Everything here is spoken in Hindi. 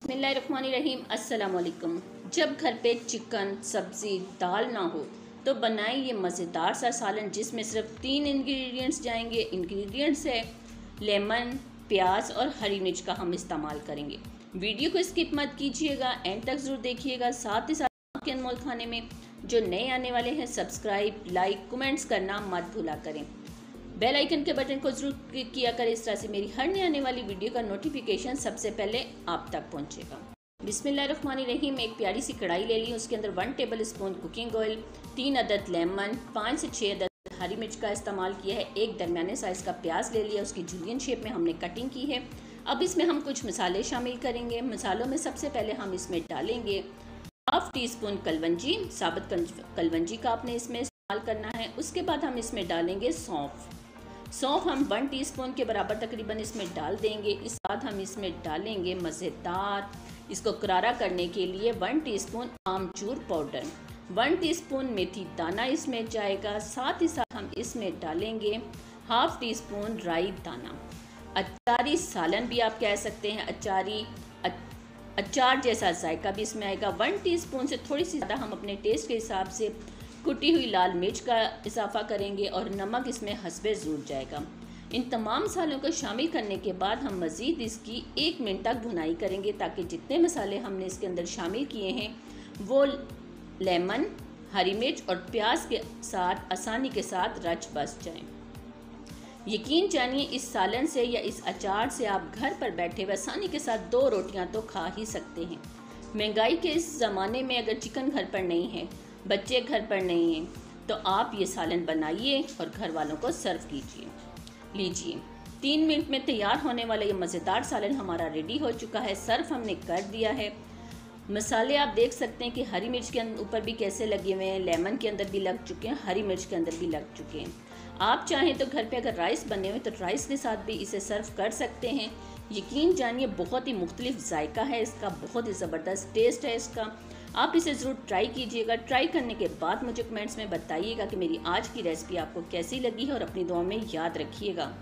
बिस्मिल्लाहिर्रहमानिर्रहीम। अस्सलाम वालेकुम। जब घर पे चिकन, सब्ज़ी, दाल ना हो तो बनाएं ये मज़ेदार सा सालन जिसमें सिर्फ 3 इंग्रेडिएंट्स जाएंगे। इंग्रेडिएंट्स है लेमन, प्याज और हरी मिर्च का हम इस्तेमाल करेंगे। वीडियो को स्किप मत कीजिएगा, एंड तक ज़रूर देखिएगा। साथ ही साथ के अनमोल खाने में जो नए आने वाले हैं सब्सक्राइब, लाइक, कमेंट्स करना मत भूला करें। बेल आइकन के बटन को जरूर क्लिक किया करें, इस तरह से मेरी हर नई आने वाली वीडियो का नोटिफिकेशन सबसे पहले आप तक पहुंचेगा। बिस्मिल्लाहिर्रहमानिर्रहीम। एक प्यारी सी कढ़ाई ले ली, उसके अंदर 1 टेबल स्पून कुकिंग ऑयल, 3 अदद लेमन, 5 से 6 अदद हरी मिर्च का इस्तेमाल किया है। एक दरमियाने साइज़ का प्याज ले लिया, उसकी जूलियन शेप में हमने कटिंग की है। अब इसमें हम कुछ मसाले शामिल करेंगे। मसालों में सबसे पहले हम इसमें डालेंगे 1/2 टीस्पून कलवंजी, साबुत कलवंजी का आपने इसमें इस्तेमाल करना है। उसके बाद हम इसमें डालेंगे सौंफ हम 1 टीस्पून के बराबर तकरीबन इसमें डाल देंगे। इस बाद हम इसमें डालेंगे मज़ेदार, इसको करारा करने के लिए 1 टीस्पून आमचूर पाउडर, 1 टीस्पून मेथी दाना इसमें जाएगा। साथ ही साथ हम इसमें डालेंगे 1/2 टीस्पून राई दाना। अचारी सालन भी आप कह सकते हैं, अचार जैसा जायका भी इसमें आएगा। 1 टीस्पून से थोड़ी सी ज़्यादा हम अपने टेस्ट के हिसाब से कुटी हुई लाल मिर्च का इजाफा करेंगे और नमक इसमें हस्बे ज़रूर जाएगा। इन तमाम मसालों को शामिल करने के बाद हम मज़ीद इसकी 1 मिनट तक भुनाई करेंगे ताकि जितने मसाले हमने इसके अंदर शामिल किए हैं वो लेमन, हरी मिर्च और प्याज के साथ आसानी के साथ रच बस जाएं। यकीन जानिए इस सालन से या इस अचार से आप घर पर बैठे हुए आसानी के साथ 2 रोटियां तो खा ही सकते हैं। महंगाई के इस ज़माने में अगर चिकन घर पर नहीं है, बच्चे घर पर नहीं हैं, तो आप ये सालन बनाइए और घर वालों को सर्व लीजिए। 3 मिनट में तैयार होने वाला ये मज़ेदार सालन हमारा रेडी हो चुका है। सर्व हमने कर दिया है। मसाले आप देख सकते हैं कि हरी मिर्च के ऊपर भी कैसे लगे हुए हैं, लेमन के अंदर भी लग चुके हैं, हरी मिर्च के अंदर भी लग चुके हैं। आप चाहें तो घर पे अगर राइस बने हुए तो राइस के साथ भी इसे सर्व कर सकते हैं। यकीन जानिए बहुत ही मुख्तलिफ जायका है इसका, बहुत ही ज़बरदस्त टेस्ट है इसका। आप इसे ज़रूर ट्राई कीजिएगा। ट्राई करने के बाद मुझे कमेंट्स में बताइएगा कि मेरी आज की रेसिपी आपको कैसी लगी है और अपनी दुआ में याद रखिएगा।